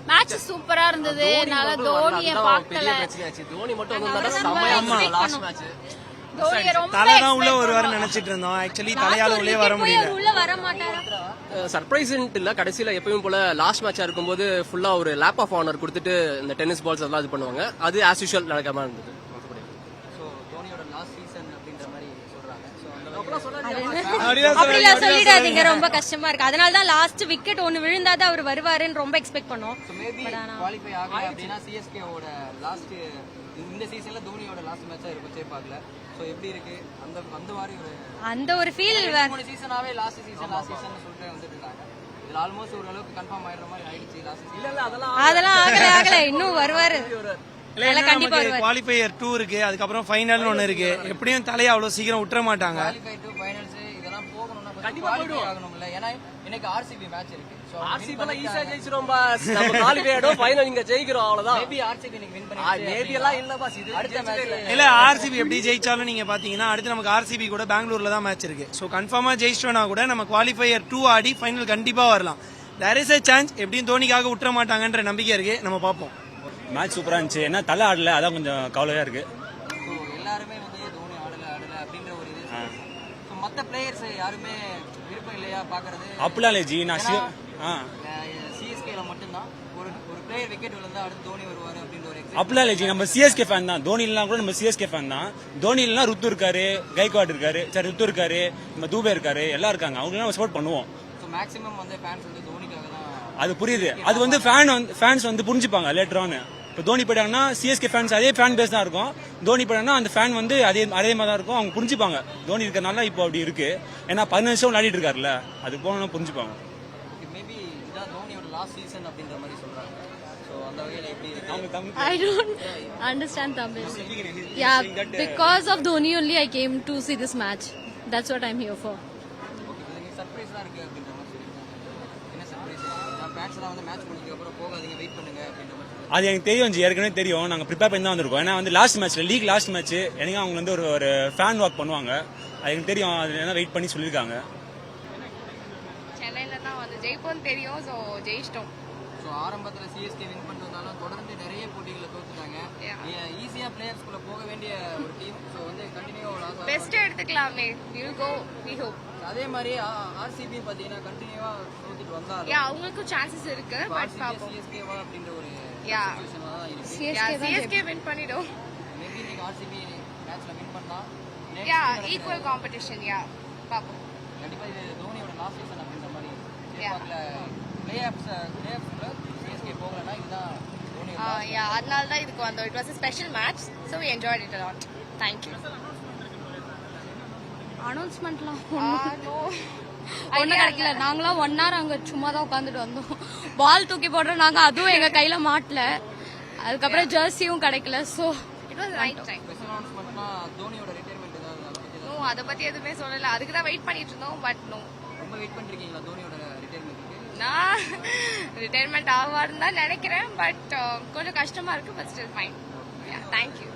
Match சூப்பரா இருந்தது. நல்லா தோனியை பார்க்கல. தோனி மட்டும் வந்தா செமையா லாஸ்ட் மேட்ச். தலைதான் உள்ள வருவாரு நினைச்சிட்டு இருந்தோம். ஆக்சுவலி தலையால உள்ளே வர முடியல. உள்ள வர மாட்டாரா? சர்ப்ரைஸ்ன்ட் இல்ல, கடைசியில எப்பவும் போல லாஸ்ட் மேட்சா இருக்கும்போது ஃபுல்லா ஒரு லேப் ஆஃப் ஆனர் கொடுத்துட்டு இந்த டென்னிஸ் பால்ஸ் எல்லாம் இது பண்ணுவாங்க. அது ஆஸ் யூஷுவல் நடக்காம இருந்தது. அப்படிலாம் சொல்லிடாதீங்க, ரொம்ப கஷ்டமா இருக்கு. அதனால தான் லாஸ்ட் விக்கெட் ஒன்னு விழுந்தாதான் அவர் வருவாருன்னு ரொம்ப எக்ஸ்பெக்ட் பண்ணோம். இந்த சீசன்ல தோனியோட லாஸ்ட் மேட்சா இருக்கும் சேப்பாக்ல. சோ எப்படி இருக்கு அந்த மாதிரி அந்த ஒரு ஃபீல் மூணு சீசனாவே லாஸ்ட் சீசன் சொல்லிட்டு வந்துட்டு இருக்காங்க. இதுல ஆல்மோஸ்ட் ஒரு அளவுக்கு கன்ஃபார்ம் ஆயிடுற மாதிரி ஆயிடுச்சு லாஸ்ட் சீசன். இல்ல அதெல்லாம் ஆகல இன்னும் வருவாரு. கண்டிப்பா குவாலிஃபயர் 2 இருக்கு, அதுக்கப்புறம் ஃபைனல்னு ஒன்னு இருக்கு. எப்படியும் தலையை அவ்வளவு சீக்கிரம் விட்டுற மாட்டாங்க. குவாலிஃபயர் 2 ஃபைனல்ஸ் இதெல்லாம் போகணும்னா கண்டிப்பா ஆகணும்ல. ஏன்னா இன்னைக்கு ஆர்சிபி மேட்ச் இருக்கு. சோ ஆர்சிபில ஈஸியா ஜெயிச்சிரோம் பாஸ். நம்ம குவாலிஃபயர்டோ ஃபைனல் இங்க ஜெயிக்கிறோம் அவ்வளவுதான். மேபி ஆர்சிபி இன்னைக்கு வின் பண்ணி மேபி எல்லாம் இல்ல பாஸ். இது அடுத்த மேட்ச் இல்ல ஆர்சிபி எப்படி ஜெயிச்சாலும் நீங்க பாத்தீங்கன்னா அடுத்து நமக்கு ஆர்சிபி கூட பெங்களூர்ல தான் மேட்ச் இருக்கு. சோ கன்ஃபார்மா ஜெயிச்சிட்டோம்னா கூட நம்ம குவாலிஃபயர் 2 ஆடி ஃபைனல் கண்டிப்பா வரலாம். There is a chance. எப்படியும் தோனிக்காக விட்டுற மாட்டாங்கன்ற நம்பிக்கை இருக்கு. நம்ம பாப்போம். மேட்ச் சூப்பரா இருந்துச்சு. என்ன தலை ஆடல, அதான் கொஞ்சம் கவலையா இருக்கு. எல்லாருமே வந்து தோனி ஆடல அப்படின்ற ஒரு இது. சோ மத்த பிளேயர்ஸ் யாருமே விருப்பம் இல்லையா பாக்குறது? அப்படிலாம் இல்லை ஜி. நான் சிஎஸ்கேல மட்டும்தான் ஒரு பிளேயர் விக்கெட் விழுந்தா அடுத்து தோனி வருவாரு அப்படின்ற ஒரு அப்படிலாம் இல்லை ஜி. நம்ம சிஎஸ்கே ஃபேன் தான். தோனி இல்லனா கூட நம்ம சிஎஸ்கே ஃபேன் தான். தோனி இல்லனா ருத்து இருக்காரு, கைக்வாட் இருக்காரு, ருத்து இருக்காரு, நம்ம தூபே இருக்காரு, எல்லாம் இருக்காங்க. அவங்களுக்கு நம்ம சப்போர்ட் பண்ணுவோம். சோ மேக்ஸிமம் வந்து ஃபேன்ஸ் வந்து தோனிக்காக தான். அது புரியுது. அது வந்து ஃபேன்ஸ் வந்து புரிஞ்சுப்பாங்க லேட்டர் ஆன். இப்போ தோனி போயிட்டாங்கன்னா சிஎஸ்கே ஃபேன்ஸ் அதே ஃபேன் பேஸ் தான் இருக்கும். தோனி போயிட்டாங்கன்னா அந்த ஃபேன் வந்து அதே மாதிரி தான் இருக்கும். அவங்க புரிஞ்சுப்பாங்க. தோனி இருக்கிறனால இப்போ அப்படி இருக்கு. ஏன்னா 15 வருஷம் விளையாடிட்டு இருக்காருல்ல, அது போனா புரிஞ்சுப்பாங்க. மேபி இதான் தோனியோட லாஸ்ட் சீசன் அப்படின்ற மாதிரி சொல்றாங்க. சோ அந்த வகையில எப்படி இருக்கு? I don't understand Tamil. Yeah, because of Dhoni only I came to see this match. That's what I'm here for. Okay, surprise தான் இருக்கு அப்படின்ற மாதிரி சொல்லிருக்காங்க. என்ன சர்ப்ரைஸ்? நான் ஃபேன்ஸ்லாம் வந்து மேட்ச் முடிஞ்சதுக்கு அப்புறம் போகாதீங்க, வெயிட் பண்ணுங்க அப்படின்ற மாதிரி. அது எனக்கு தெரியும் ஜி, ஏற்கனவே தெரியும். நாங்கள் ப்ரிப்பேர் பண்ணி தான் வந்திருக்கோம். ஏன்னா வந்து லாஸ்ட் மேட்ச்ல லீக் லாஸ்ட் மேட்ச் எனக்கு அவங்க வந்து ஒரு ஃபேன் வாக் பண்ணுவாங்க. அது எனக்கு தெரியும். அது என்ன வெயிட் பண்ணி சொல்லியிருக்காங்க. சென்னையில தான் வந்து ஜெயிப்போம்னு தெரியும். ஸோ ஜெயிச்சிட்டோம். ஸோ ஆரம்பத்தில் சிஎஸ்கே வின் பண்ணிட்டு வந்தாலும் தொடர்ந்து நிறைய போட்டிகளை தோத்துட்டாங்க. ஈஸியா பிளேயர்ஸ்குள்ள போக வேண்டிய ஒரு டீம். ஸோ வந்து கண்டினியூவா best எடுத்துக்கலாமே. We'll go, we hope. அதே மாதிரி ஆர்சிபி பாத்தீங்கன்னா கண்டினியூவா தோத்துட்டு வந்தாங்க. அவங்களுக்கும் சான்சஸ் இருக்கு. பட் பாப்போம். சிஎஸ்கேவா அப்படின்ற ஒரு சிச்சுவேஷன்ல தான் இருக்கு. சிஎஸ்கே வின் பண்ணிடும். மேபி இன்னைக்கு ஆர்சிபி மேட்ச்ல வின் பண்ணா ஈக்குவல் காம்படிஷன். பாப்போம். கண்டிப்பா இது தோனியோட லாஸ்ட் சீசன் அப்படின்ற மாதிரி. சேப்பாக்ல பிளே-ஆஃப்ஸ்ல சிஎஸ்கே போகலனா இதுதான் தோனி. அதனால தான் இதுக்கு வந்தோம். It was a special match, so we enjoyed it a lot. Thank you. அனௌன்ஸ்மெண்ட்லாம் ஒன்றும் கிடைக்கல. நாங்களாம் 1 hour அங்கே சும்மா தான் உட்காந்துட்டு வந்தோம். பால் தூக்கி போடுறோம் நாங்கள், அதுவும் எங்கள் கையில் மாட்டல. அதுக்கப்புறம் ஜெர்சியும் கிடைக்கல. So it was right time. அனௌன்ஸ்மெண்ட்னா தோனியோட ரிட்டையர்மெண்ட் ஏதாவது அதை பற்றி எதுவுமே சொல்லலை. அதுக்கு தான் வெயிட் பண்ணிட்டு இருந்தோம். But no. ரொம்ப வெயிட் பண்ணிருக்கீங்களா தோனியோட ரிட்டையர்மெண்ட்டுக்கு? நான் ரிட்டையர்மெண்ட் ஆவாருன்னு தான் நினைக்கிறேன். பட் கொஞ்சம் கஷ்டமாக இருக்குது. But still fine. தேங்க்யூ.